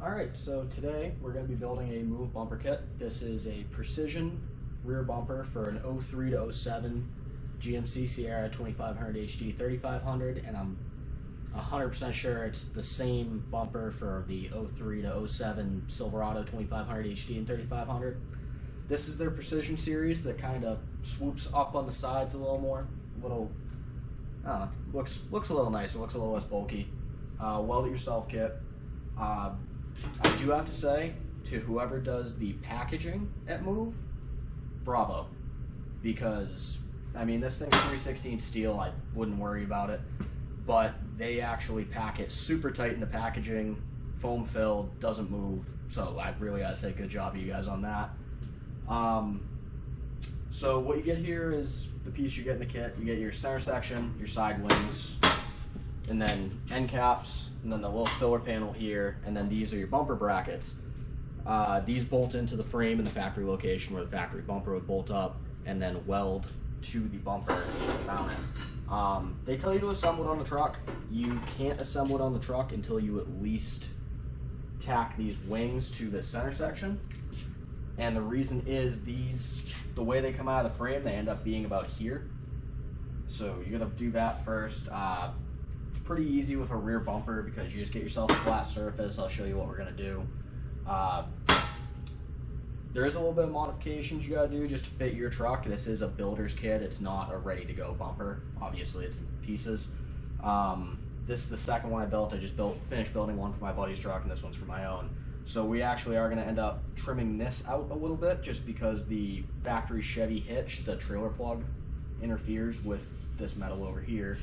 Alright, so today we're going to be building a move bumper kit. This is a precision rear bumper for an 03 to 07 GMC Sierra 2500 HD 3500, and I'm 100% sure it's the same bumper for the 03 to 07 Silverado 2500 HD and 3500. This is their precision series that kind of swoops up on the sides a little more. Looks a little nicer, looks a little less bulky. Weld it yourself kit. I do have to say, to whoever does the packaging at Move, bravo. Because, I mean, this thing's 3/16 steel, I wouldn't worry about it. But they actually pack it super tight in the packaging, foam filled, doesn't move. So I really gotta say good job to you guys on that. So what you get here is the piece you get in the kit. You get your center section, your side wings, and then end caps, and then the little filler panel here, and then these are your bumper brackets. These bolt into the frame in the factory location where the factory bumper would bolt up, and then weld to the bumper to mount it. They tell you to assemble it on the truck. You can't assemble it on the truck until you at least tack these wings to the center section. And the reason is the way they come out of the frame, they end up being about here. So you're gonna do that first. It's pretty easy with a rear bumper because you just get yourself a flat surface. I'll show you what we're gonna do. There is a little bit of modifications you gotta do just to fit your truck. This is a builder's kit. It's not a ready-to-go bumper. Obviously, it's in pieces. This is the second one I built. I just finished building one for my buddy's truck, and this one's for my own. So we actually are gonna end up trimming this out a little bit just because the factory Chevy hitch, the trailer plug, interferes with this metal over here.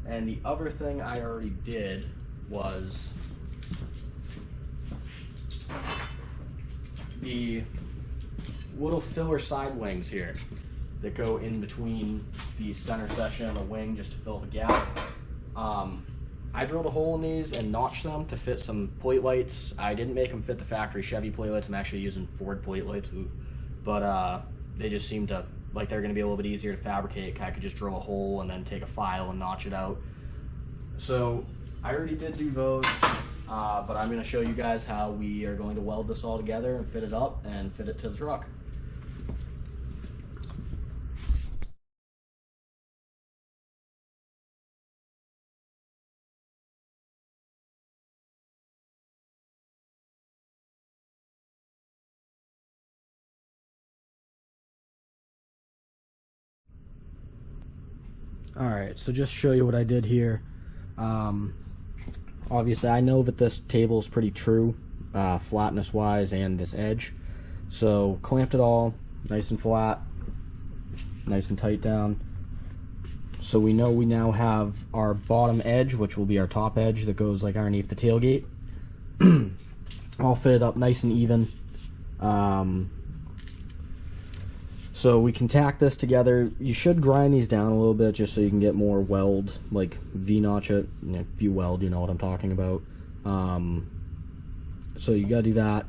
And the other thing I already did was the little filler side wings here that go in between the center section and the wing just to fill the gap. I drilled a hole in these and notched them to fit some plate lights. I didn't make them fit the factory Chevy plate lights. I'm actually using Ford plate lights, but they just seemed to, like, they're going to be a little bit easier to fabricate. I could just drill a hole and then take a file and notch it out. So I already did do those, but I'm going to show you guys how we are going to weld this all together and fit it up and fit it to the truck. Alright, so just to show you what I did here. Obviously I know that this table is pretty true, flatness wise, and this edge. So clamped it all nice and flat, nice and tight down. So we know we now have our bottom edge, which will be our top edge that goes like underneath the tailgate. All fitted up nice and even. So we can tack this together. You should grind these down a little bit just so you can get more weld, like V-notch it. If you weld, you know what I'm talking about. So you gotta do that.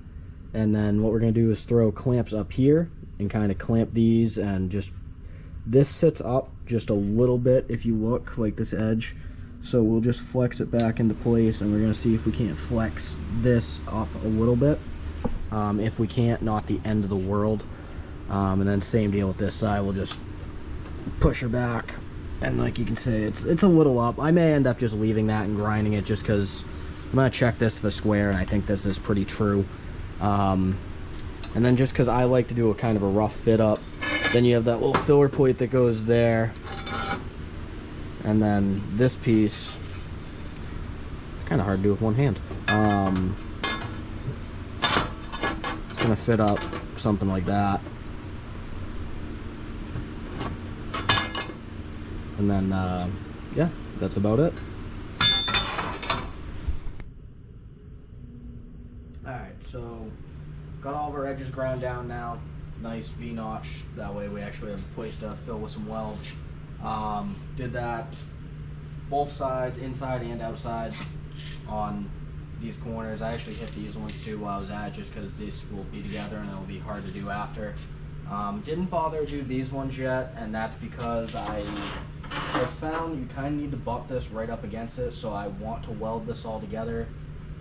And then what we're gonna do is throw clamps up here and kind of clamp these, and just, this sits up just a little bit if you look, like this edge. So we'll just flex it back into place, and we're gonna see if we can't flex this up a little bit. If we can't, not the end of the world. And then same deal with this side. We'll just push her back, and like you can see, it's a little up. I may end up just leaving that and grinding it just because I'm gonna check this for the square, and I think this is pretty true. And then just because I like to do a kind of a rough fit up, then you have that little filler plate that goes there, and then this piece, it's kind of hard to do with one hand. It's gonna fit up something like that. And then, yeah, that's about it. Alright, so got all of our edges ground down now. Nice V-notch. That way we actually have a place to fill with some weld. Did that both sides, inside and outside, on these corners. I actually hit these ones too while I was at it just because this will be together and it'll be hard to do after. Didn't bother to do these ones yet, and that's because I found you kind of need to butt this right up against it, so I want to weld this all together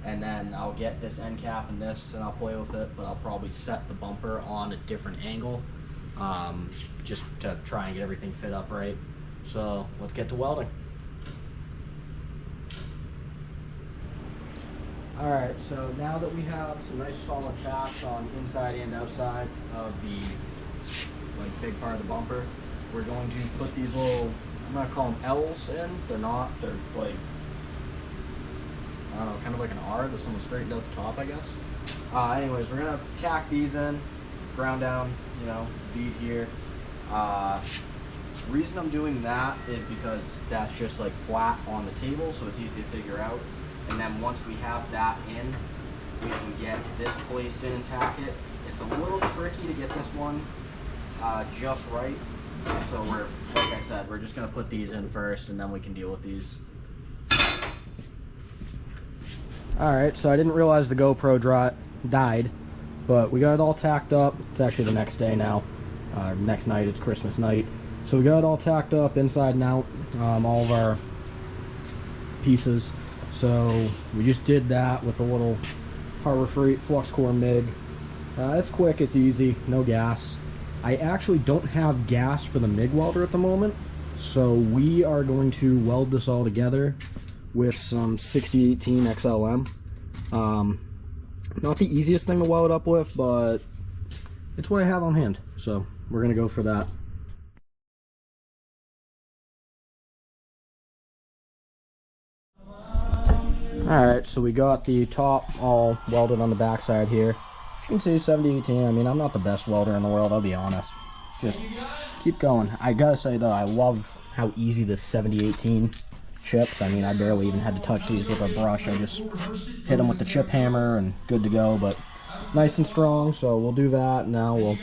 and then I'll get this end cap and this, and I'll play with it, but I'll probably set the bumper on a different angle, just to try and get everything fit up right. So let's get to welding. Alright, so now that we have some nice solid tacks on inside and outside of the big part of the bumper, we're going to put these little, I'm gonna call them L's in. They're not, they're like, I don't know, kind of like an R that's almost straightened out the top, I guess. Anyways, we're gonna tack these in, ground down, you know, bead here. Reason I'm doing that is because that's just like flat on the table, so it's easy to figure out. And then once we have that in, we can get this placed in and tack it. It's a little tricky to get this one just right. So we're, like I said, we're just gonna put these in first and then we can deal with these. Alright, so I didn't realize the GoPro died, but we got it all tacked up. It's actually the next day now. Next night, it's Christmas night. So we got it all tacked up inside and out, all of our pieces. So we just did that with the little Harbor Freight Flux Core MIG. It's quick, it's easy, no gas. I actually don't have gas for the MIG welder at the moment, so we are going to weld this all together with some 6018 XLM. Not the easiest thing to weld up with, but it's what I have on hand, so we're gonna go for that. Alright, so we got the top all welded on the backside here. As you can see, 7018. I mean, I'm not the best welder in the world, I'll be honest. Just keep going. I gotta say though, I love how easy this 7018 chips. I mean, I barely even had to touch these with a brush. I just hit them with the chip hammer and good to go. But nice and strong, so we'll do that. Now we'll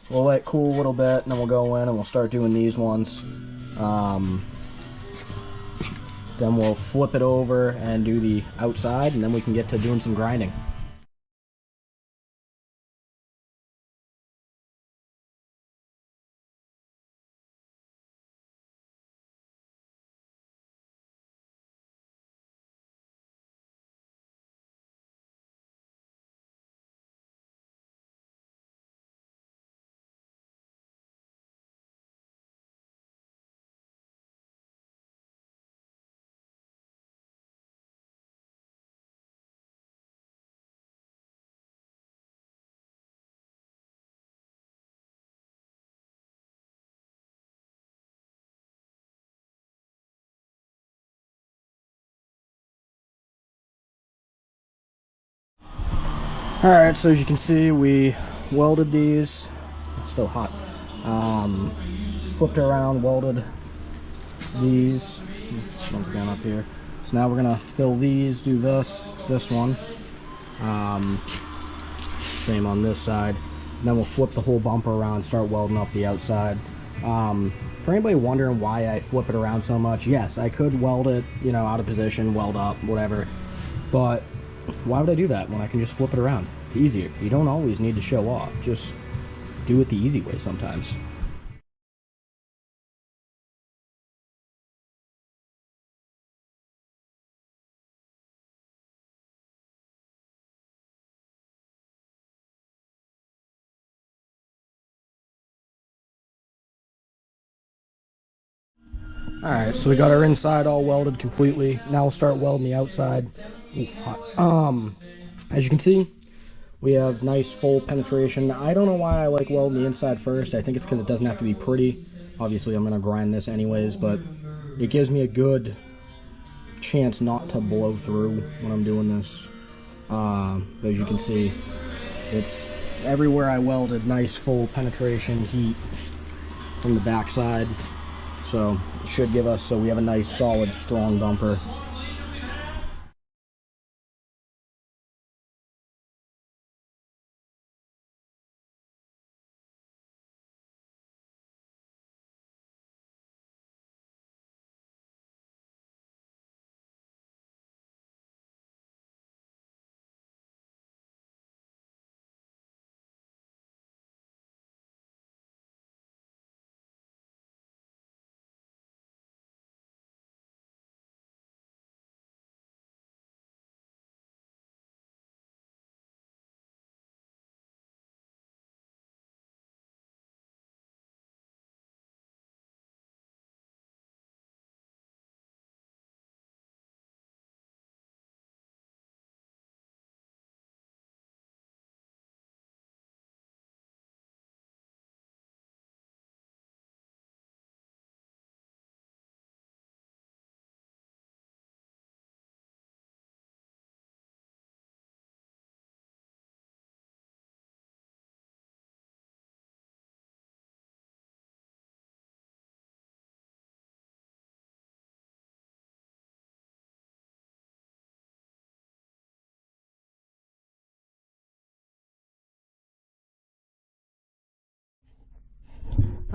let it cool a little bit, and then we'll go in and we'll start doing these ones. Then we'll flip it over and do the outside, and then we can get to doing some grinding. Alright, so as you can see, we welded these. It's still hot. Flipped around, welded these. One's going up here. So now we're gonna fill these, do this one. Same on this side. And then we'll flip the whole bumper around, start welding up the outside. For anybody wondering why I flip it around so much, yes, I could weld it, you know, out of position, weld up, whatever. But why would I do that when I can just flip it around? It's easier. You don't always need to show off. Just do it the easy way sometimes. Alright, so we got our inside all welded completely. Now we'll start welding the outside. Ooh, hot. As you can see, we have nice full penetration. I don't know why I like welding the inside first. I think it's because it doesn't have to be pretty. Obviously, I'm going to grind this anyways, but it gives me a good chance not to blow through when I'm doing this. As you can see, it's everywhere I welded, nice full penetration heat from the backside. So it should give us, so we have a nice solid strong bumper.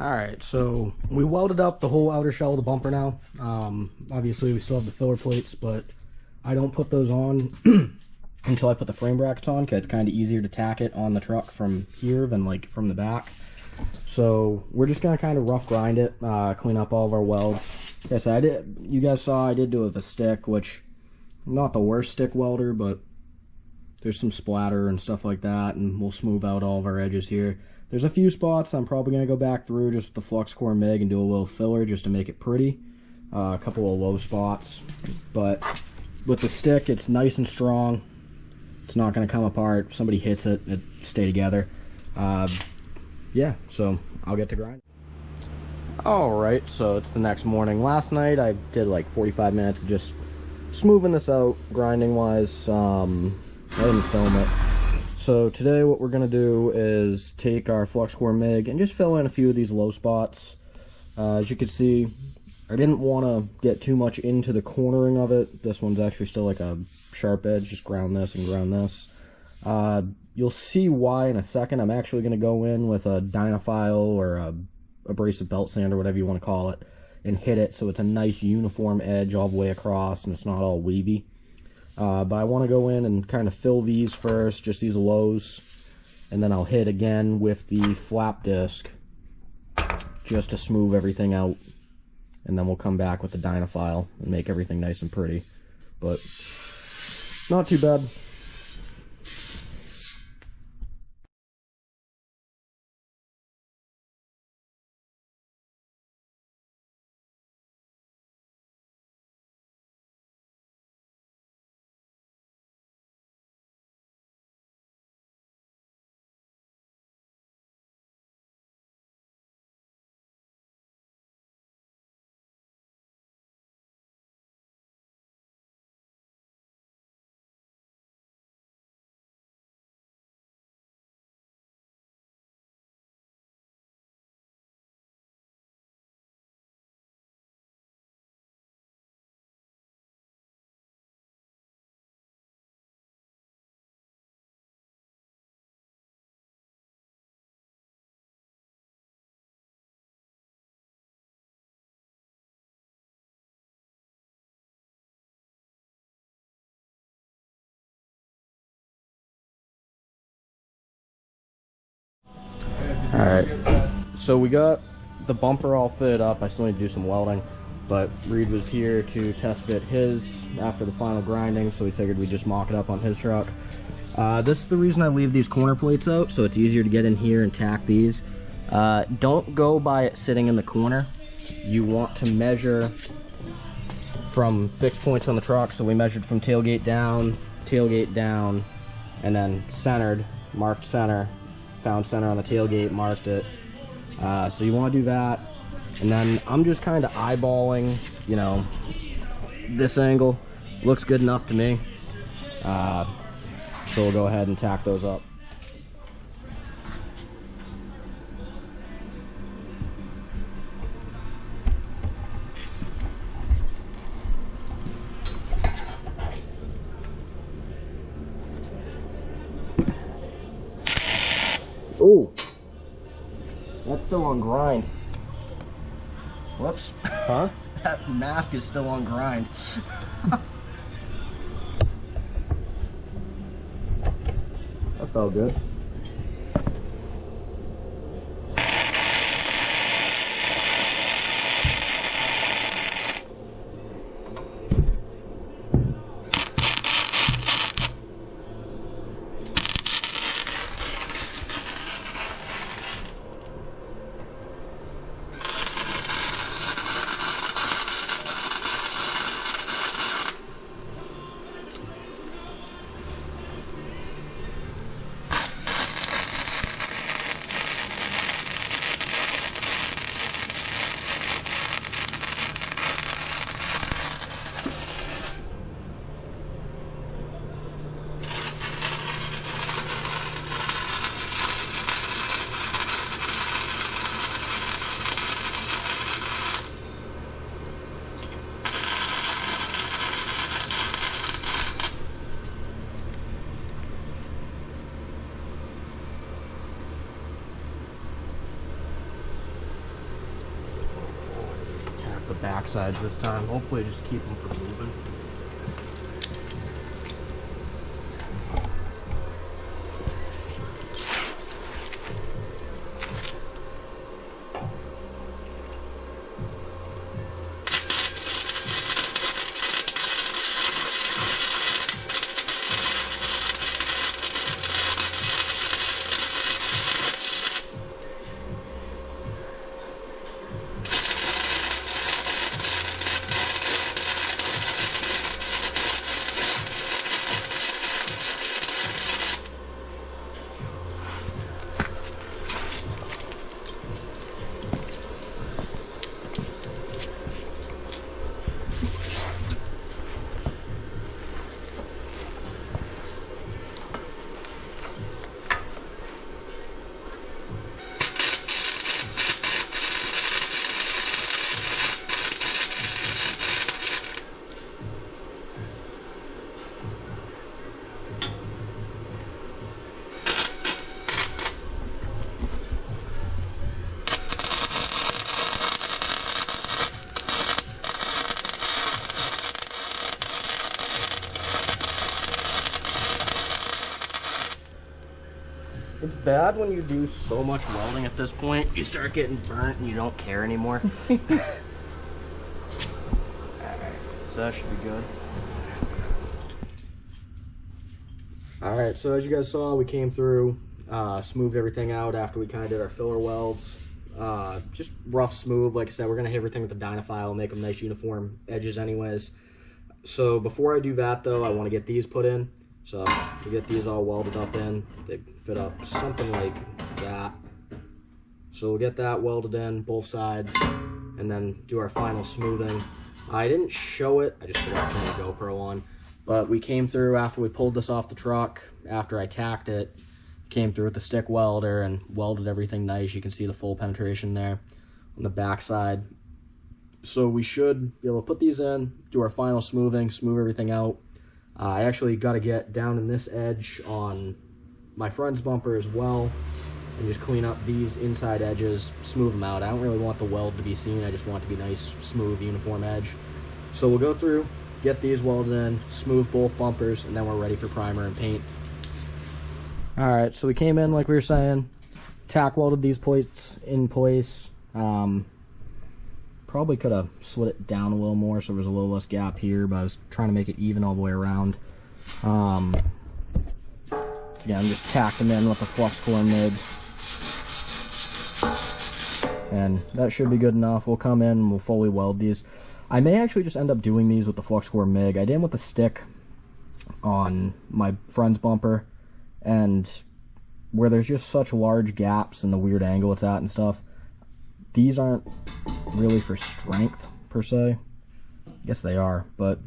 Alright, so we welded up the whole outer shell of the bumper now. Obviously we still have the filler plates, but I don't put those on until I put the frame brackets on, because it's kind of easier to tack it on the truck from here than like from the back. So we're just going to kind of rough grind it, clean up all of our welds. Yes, you guys saw I did do it with a stick, which not the worst stick welder, but there's some splatter and stuff like that, and we'll smooth out all of our edges here. There's a few spots I'm probably going to go back through just with the flux core MIG and do a little filler just to make it pretty. A couple of low spots. But with the stick, it's nice and strong. It's not going to come apart. If somebody hits it, it stay together. Yeah, so I'll get to grind. Alright, so it's the next morning. Last night I did like 45 minutes of just smoothing this out, grinding wise. I didn't film it. So today what we're going to do is take our flux core MIG and just fill in a few of these low spots. As you can see, I didn't want to get too much into the cornering of it. This one's actually still like a sharp edge. Just ground this and ground this. You'll see why in a second. I'm actually going to go in with a Dynafile or a abrasive belt sander, whatever you want to call it, and hit it so it's a nice uniform edge all the way across and it's not all weavy. But I want to go in and kind of fill these first, just these lows, and then I'll hit again with the flap disc just to smooth everything out, and then we'll come back with the Dynafile and make everything nice and pretty. But not too bad. Alright, so we got the bumper all fitted up. I still need to do some welding, but Reed was here to test fit his after the final grinding, so we figured we'd just mock it up on his truck. This is the reason I leave these corner plates out, so it's easier to get in here and tack these. Don't go by it sitting in the corner. You want to measure from fixed points on the truck, so we measured from tailgate down, and then centered, marked center. Found center on the tailgate, marked it. So you want to do that, and then I'm just kind of eyeballing, you know, this angle looks good enough to me. So we'll go ahead and tack those up. Oh, that's still on grind. Whoops. Huh? That mask is still on grind. That felt good. back sides this time. Hopefully just keep them from moving. It's bad when you do so much welding at this point. You start getting burnt and you don't care anymore. Alright, so that should be good. Alright, so as you guys saw, we came through, smoothed everything out after we kind of did our filler welds. Just rough smooth. Like I said, we're going to hit everything with the Dynafile, make them nice uniform edges anyways. So before I do that though, I want to get these put in. So to get these all welded up in, they fit up something like that. So we'll get that welded in both sides and then do our final smoothing. I didn't show it, I just forgot to turn the GoPro on. But we came through after we pulled this off the truck, after I tacked it, came through with the stick welder and welded everything nice. You can see the full penetration there on the back side. So we should be able to put these in, do our final smoothing, smooth everything out. I actually got to get down in this edge on my friend's bumper as well and just clean up these inside edges, smooth them out. I don't really want the weld to be seen. I just want it to be nice, smooth, uniform edge. So we'll go through, get these welded in, smooth both bumpers, and then we're ready for primer and paint. Alright, so we came in like we were saying, tack welded these plates in place. Probably could have slid it down a little more so there was a little less gap here, but I was trying to make it even all the way around. Again, just tacked them in with the flux core MIG. And that should be good enough. We'll come in and we'll fully weld these. I may actually just end up doing these with the flux core MIG. I did with the stick on my friend's bumper, and where there's just such large gaps and the weird angle it's at and stuff, these aren't really for strength per se. I guess they are, but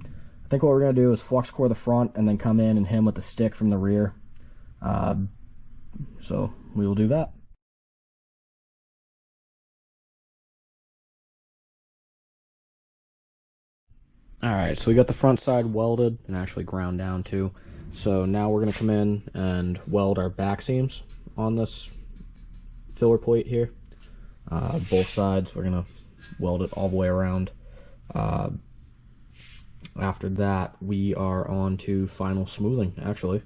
I think what we're going to do is flux core the front and then come in and hit him with the stick from the rear. So we will do that. Alright, so we got the front side welded and actually ground down too. So now we're going to come in and weld our back seams on this filler plate here. Both sides, we're going to weld it all the way around. After that, we are on to final smoothing, actually.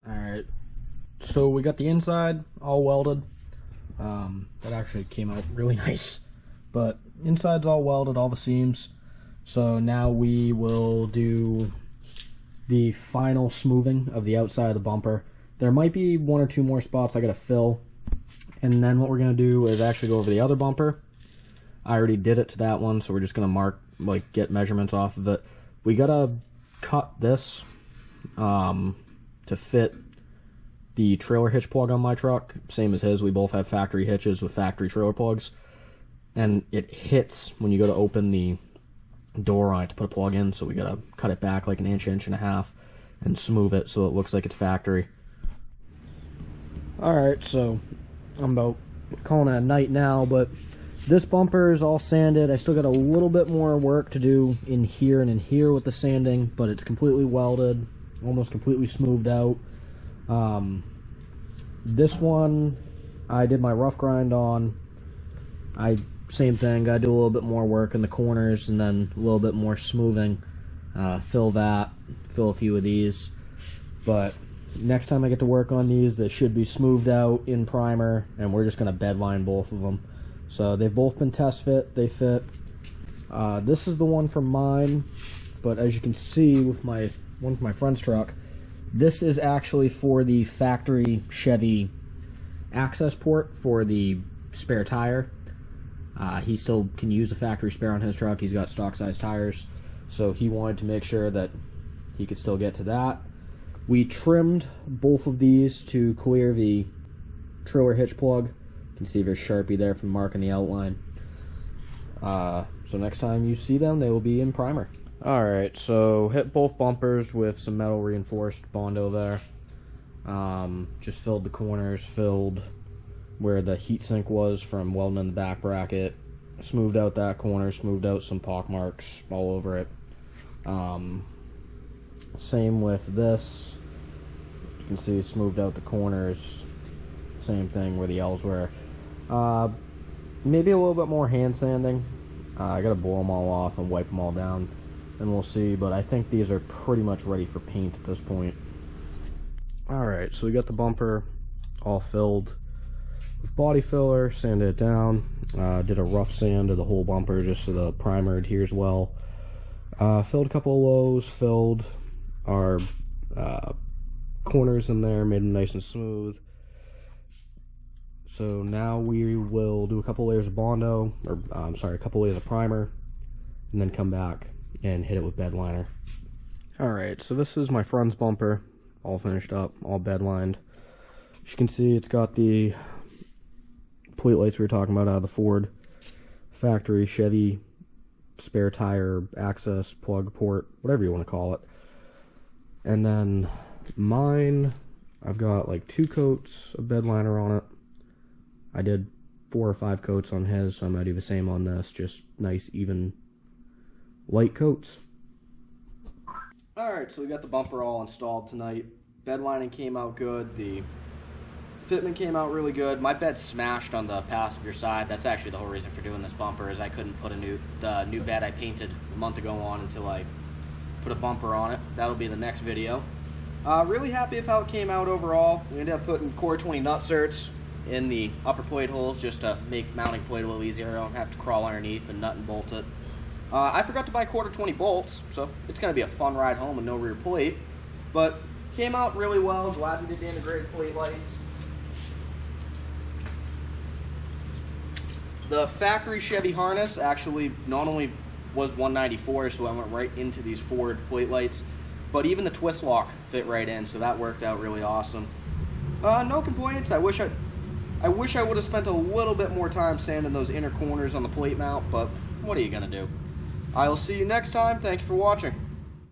Alright, so we got the inside all welded. That actually came out really nice. But inside's all welded, all the seams. So now we will do the final smoothing of the outside of the bumper. There might be one or two more spots I gotta fill. And then what we're gonna do is actually go over the other bumper. I already did it to that one, so we're just gonna mark, like, get measurements off of it. We gotta cut this to fit the trailer hitch plug on my truck, same as his. We both have factory hitches with factory trailer plugs, and it hits when you go to open the door on it to put a plug in, so we gotta cut it back like an inch and a half and smooth it so it looks like it's factory. Alright, so I'm about calling it a night now, but this bumper is all sanded. I still got a little bit more work to do in here and in here with the sanding, but it's completely welded, almost completely smoothed out. This one I did my rough grind on. Same thing, gotta do a little bit more work in the corners and then a little bit more smoothing. Fill that, fill a few of these. But next time I get to work on these, they should be smoothed out in primer, and we're just gonna bedline both of them. So they've both been test fit, they fit. This is the one from mine, but as you can see with one from my friend's truck, this is actually for the factory Chevy access port for the spare tire. He still can use a factory spare on his truck. He's got stock size tires, so he wanted to make sure that he could still get to that. We trimmed both of these to clear the trailer hitch plug. You can see there's Sharpie there from marking the outline. So next time you see them, they will be in primer. Alright, so hit both bumpers with some metal reinforced Bondo there. Just filled the corners, filled where the heatsink was from welding in the back bracket, smoothed out that corner, smoothed out some pock marks all over it. Same with this. You can see smoothed out the corners. Same thing where the L's were. Maybe a little bit more hand sanding. I gotta blow them all off and wipe them all down, and we'll see, but I think these are pretty much ready for paint at this point. Alright, so we got the bumper all filled with body filler, sanded it down, did a rough sand of the whole bumper just so the primer adheres well. Filled a couple of lows, filled our corners in there, made them nice and smooth. So now we will do a couple layers of Bondo, or I'm sorry, a couple layers of primer, and then come back and hit it with bed liner. Alright, so this is my friend's bumper, all finished up, all bed lined. As you can see, it's got the plate lights we were talking about out of the Ford factory Chevy spare tire access plug port, whatever you want to call it. And then mine, I've got like 2 coats of bed liner on it. I did 4 or 5 coats on his, so I'm going to do the same on this, just nice even light coats. Alright, so we got the bumper all installed tonight. Bed lining came out good, the fitment came out really good. My bed smashed on the passenger side. That's actually the whole reason for doing this bumper, is I couldn't put the new bed I painted a month ago on until I put a bumper on it. That'll be the next video. Really happy with how it came out overall. We ended up putting Core 20 nutserts in the upper plate holes just to make mounting plate a little easier. I don't have to crawl underneath and nut and bolt it. I forgot to buy quarter 20 bolts, so it's going to be a fun ride home with no rear plate. But came out really well. Glad we did the integrated plate lights. The factory Chevy harness actually not only was 194, so I went right into these Ford plate lights, but even the twist lock fit right in, so that worked out really awesome. No complaints. I wish I would have spent a little bit more time sanding those inner corners on the plate mount, but what are you gonna do? I will see you next time. Thank you for watching.